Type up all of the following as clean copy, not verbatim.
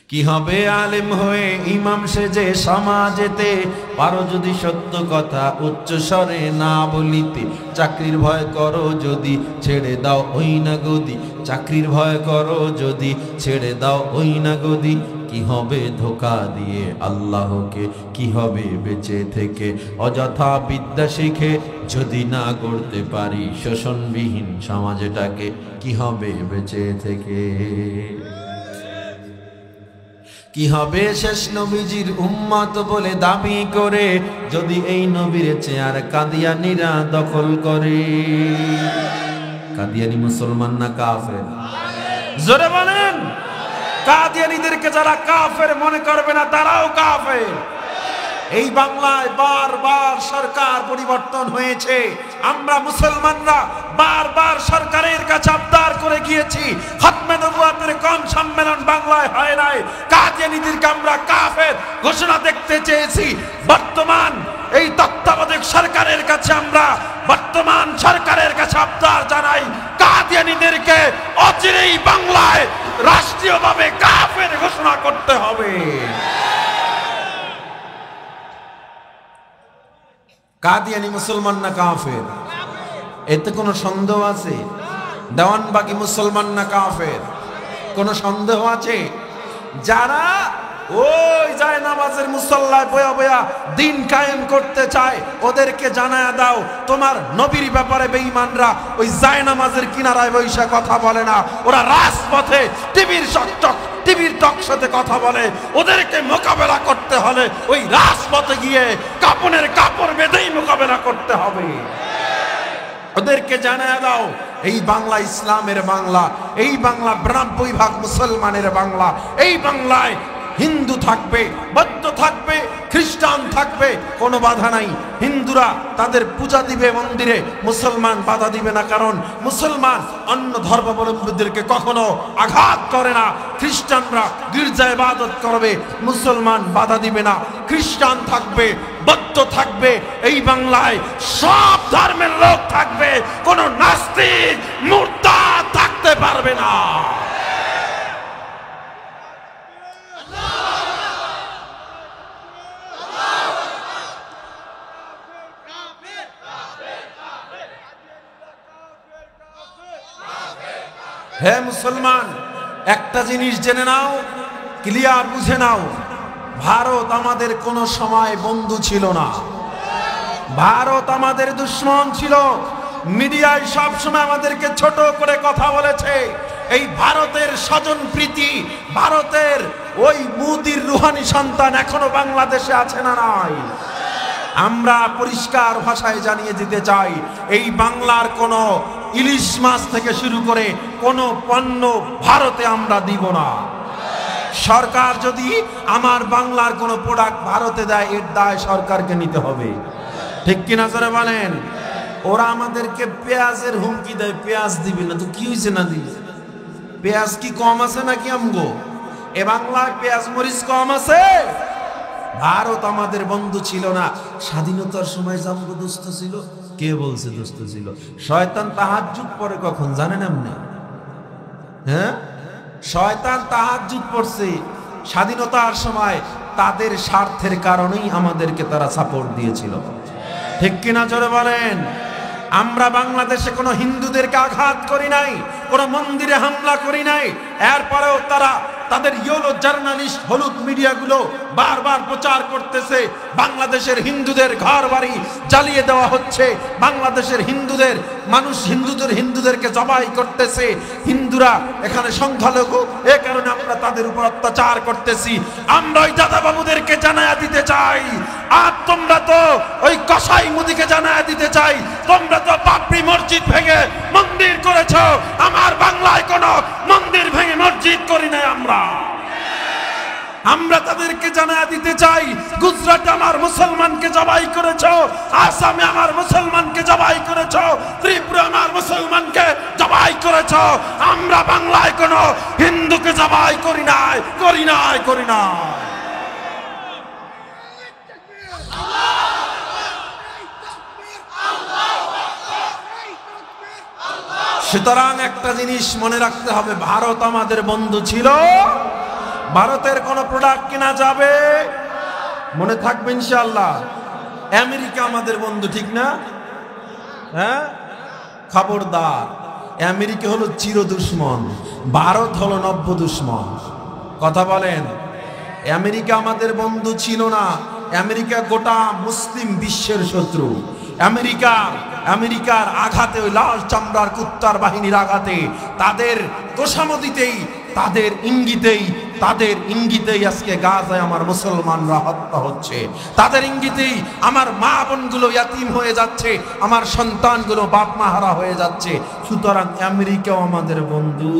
কি হবে আলেম হয়ে ইমাম সেজে সমাজেতে, পারো যদি সত্য কথা উচ্চ স্বরে না বলিতে। চাকরির ভয় করো যদি ছেড়ে দাও ওই না গদি, চাকরির ভয় করো যদি ছেড়ে দাও ওই না গদি। কি হবে ধোঁকা দিয়ে আল্লাহকে, কি হবে বেঁচে থেকে অযথা বিদ্যা শিখে যদি না গড়তে পারি শোষণবিহীন সমাজটাকে। কি হবে বেঁচে থেকে, কি হবে শেষ নবীজির উম্মত বলে দাবি করে যদি এই নবীর চেয়ার কাদিয়ানীরা দখল করে। কাদিয়ানী মুসলমান না কাফের? জোরে বলেন। কাদিয়ানীদেরকে যারা কাফের মনে করবে না তারাও কাফের। এই বাংলায় বারবার সরকার পরিবর্তন হয়েছে, আমরা মুসলমানরা বারবার সরকারের কাছে আবদার করে গিয়েছি, খতমে নবুয়তের কম সম্মেলন বাংলায় হয় নাই, কাদিয়ানীদেরকে আমরা কাফের ঘোষণা দেখতে চেয়েছি। বর্তমান এই তত্ত্বাবধায়ক সরকারের কাছে আমরা বর্তমান সরকারের কাছে আবদার জানাই, কাদিয়ানীদেরকে অচিরেই বাংলায় রাষ্ট্রীয়ভাবে কাফের ঘোষণা করতে হবে। কাদিয়ানী মুসলমান না কাফের? এতে কোনো সন্দেহ আছে? দেওয়ানবাগী মুসলমান না কাফের? কোনো সন্দেহ আছে? যারা ওই যায় নামাজের মুসল্লায় বয়া বয়া দিন কায়েম করতে চায় ওদেরকে জানায়া দাও, তোমার নবীর ব্যাপারে বেঈমানরা ওই যায় নামাজের কিনারায় বৈশা কথা বলে না, ওরা রাজপথে টিভির টকশোতে কথা বলে। ওদেরকে মোকাবেলা করতে হলে ওই রাজপথে গিয়ে কাপনের কাপড় বেঁধেই মোকাবেলা করতে হবে। ওদেরকে জানায় দাও এই বাংলা ইসলামের বাংলা, এই বাংলা 92% মুসলমানের বাংলা। এই বাংলায় হিন্দু থাকবে, বৌদ্ধ থাকবে, খ্রিস্টান থাকবে, কোনো বাধা নাই। হিন্দুরা তাদের পূজা দিবে মন্দিরে, মুসলমান বাধা দিবে না, কারণ মুসলমান অন্য ধর্মাবলম্বীদেরকে কখনো আঘাত করে না। খ্রিস্টানরা গির্জায় ইবাদত করবে, মুসলমান বাধা দিবে না। খ্রিস্টান থাকবে, বৌদ্ধ থাকবে, এই বাংলায় সব ধর্মের লোক থাকবে, কোনো নাস্তিক মুরতাদ থাকতে পারবে না। হে মুসলমান, একটা জিনিস জেনে নাও, ক্লিয়ার বুঝে নাও, ভারত আমাদের কোনো সময় বন্ধু ছিল না, ভারত আমাদের দুশ্মন ছিল। মিডিয়ায় সব সময় আমাদেরকে ছোট করে কথা বলেছে। এই ভারতের স্বজন প্রীতি, ভারতের ওই মোদির রুহানি সন্তান এখনো বাংলাদেশে আছে না নাই? আমরা পরিষ্কার ভাষায় জানিয়ে দিতে চাই, এই বাংলার কোনো ইলিশ মাছ থেকে শুরু করে কোনো পণ্য ভারতে আমরা দিব না। সরকার যদি আমার বাংলার কোনো প্রোডাক্ট ভারতে দেয়, এর দায় সরকারকে নিতে হবে। ঠিক কিনা জোরে বলেন? ওরা আমাদেরকে পেঁয়াজের হুমকি দেয়, পেঁয়াজ দিবি না, তো কি হয়েছে না দিবি? পেঁয়াজ কি কম আছে নাকি আমগো? এ বাংলায় পেঁয়াজ মরিচ কম আছে? ভারত আমাদের বন্ধু ছিল না। স্বাধীনতার সময় জামগো দোস্ত ছিল? কে বলছে দোস্ত ছিল? শয়তান তাহাজ্জুদ পড়ে কখন জানেন আপনি? হ্যাঁ, শয়তান তাহাজ্জুদ পড়ছে স্বাধীনতার সময়, তাদের স্বার্থের কারণেই আমাদেরকে তারা সাপোর্ট দিয়েছিল। ঠিক কিনা জোরে বলেন? আমরা বাংলাদেশে কোনো হিন্দুদেরকে আঘাত করি নাই, কোনো মন্দিরে হামলা করি নাই। এরপরেও তারা তাদের ইয়েলো জার্নালিস্ট, হলুদ মিডিয়াগুলো বারবার প্রচার করতেছে বাংলাদেশের হিন্দুদের ঘর বাড়ি জ্বালিয়ে দেওয়া হচ্ছে, বাংলাদেশের হিন্দুদের মানুষ হিন্দুদেরকে জবাই করতেছে, হিন্দুরা এখানে সংখ্যালঘু, এ কারণে আমরা তাদের উপর অত্যাচার করতেছি। আমরা ওই দাদা বাবুদেরকে জানায়া দিতে চাই, আর তোমরা তো ওই কসাই মুদিকে জানায়া দিতে চাই, তোমরা তো বাবরি মসজিদ ভেঙে মন্দির করেছো, আমার বাংলায় কোনো মন্দির ভেঙে মসজিদ করি নাই। আমরা তাদেরকে জানায়া দিতে চাই, গুজরাটে আমার মুসলমানকে জবাই করেছো, আসামে আমার মুসলমানকে জবাই করেছো, ত্রিপুরা আমার মুসলমানকে জবাই করেছো। আমরা বাংলায় কোনো হিন্দুকে জবাই করি নাই। সুতরাং একটা জিনিস মনে রাখতে হবে, ভারত আমাদের বন্ধু ছিল, ভারতের কোনো প্রোডাক্ট কেনা যাবে? মনে থাকবে ইনশাআল্লাহ। আমেরিকা আমাদের বন্ধু, ঠিক না? হ্যাঁ, খবরদার, আমেরিকা হলো চির দুশ্মন, ভারত হলো নব্য দুশ্মন। কথা বলেন। আমেরিকা আমাদের বন্ধু ছিল না, আমেরিকা গোটা মুসলিম বিশ্বের শত্রু। আমেরিকার আঘাতে, ওই লাল চামড়ার কুত্তার বাহিনীর আঘাতে, তাদের তোষামদিতেই, তাদের ইঙ্গিতেই আজকে গাজায় আমার মুসলমানরা হত্যা হচ্ছে। তাদের ইঙ্গিতেই আমার মা বোনগুলো ইয়াতিম হয়ে যাচ্ছে, আমার সন্তানগুলো বাপ মা হারা হয়ে যাচ্ছে। সুতরাং আমেরিকাও আমাদের বন্ধু।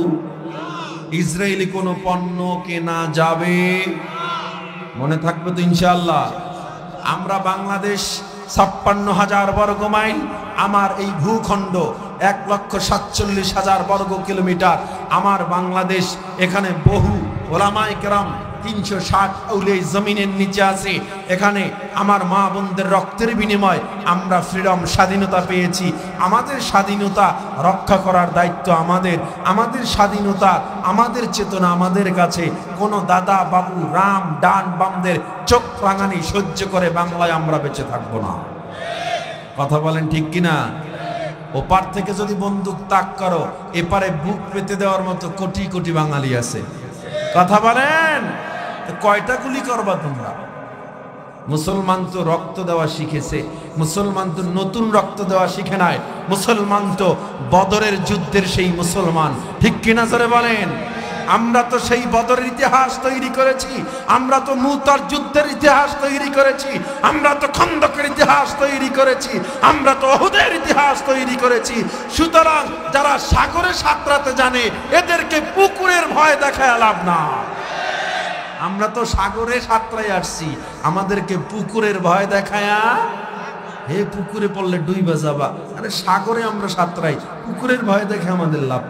ইসরায়েলি কোনো পণ্য কেনা যাবে? মনে থাকবে তো ইনশাআল্লাহ। আমরা বাংলাদেশ 56,000 বর্গ মাইল, আমার এই ভূখণ্ড 1,47,000 বর্গ কিলোমিটার আমার বাংলাদেশ। এখানে বহু ওলামায়ে কেরাম 360 আউলিয়া জমিনের নিচে আছে। এখানে আমার মা বোনদের রক্তের বিনিময় আমরা ফ্রিডম, স্বাধীনতা পেয়েছি। আমাদের স্বাধীনতা রক্ষা করার দায়িত্ব আমাদের। আমাদের স্বাধীনতা, আমাদের চেতনা আমাদের কাছে। কোনো দাদা বাবু রাম ডান বামদের চোখ রাঙানি সহ্য করে বাংলায় আমরা বেঁচে থাকবো না। কথা বলেন ঠিক কিনা? ওপার থেকে যদি বন্দুক তাক করো, এপারে বুক পেতে দেওয়ার মতো কোটি কোটি বাঙালি আছে। কথা বলেন। কয়টা গুলি করবা তোমরা? মুসলমান তো রক্ত দেওয়া শিখেছে, মুসলমান তো নতুন রক্ত দেওয়া শিখে নাই। মুসলমান তো বদরের যুদ্ধের সেই মুসলমান, ঠিক কিনা জোরে বলেন। আমরা তো সেই বদরের ইতিহাস তৈরি করেছি, আমরা তো মুতার যুদ্ধের ইতিহাস তৈরি করেছি, আমরা তো খন্দকের ইতিহাস তৈরি করেছি, আমরা তো উহুদের ইতিহাস তৈরি করেছি। সুতরাং যারা সাগরে সাঁতরাতে জানে, এদেরকে পুকুরের ভয় দেখায় লাভ না। আমরা তো সাগরে সাঁতরাই আসছি, আমাদেরকে পুকুরের ভয় দেখায়া, হে পুকুরে পড়লে ডুইবা যাবা। আরে সাগরে আমরা সাঁতরাই, পুকুরের ভয় দেখে আমাদের লাভ।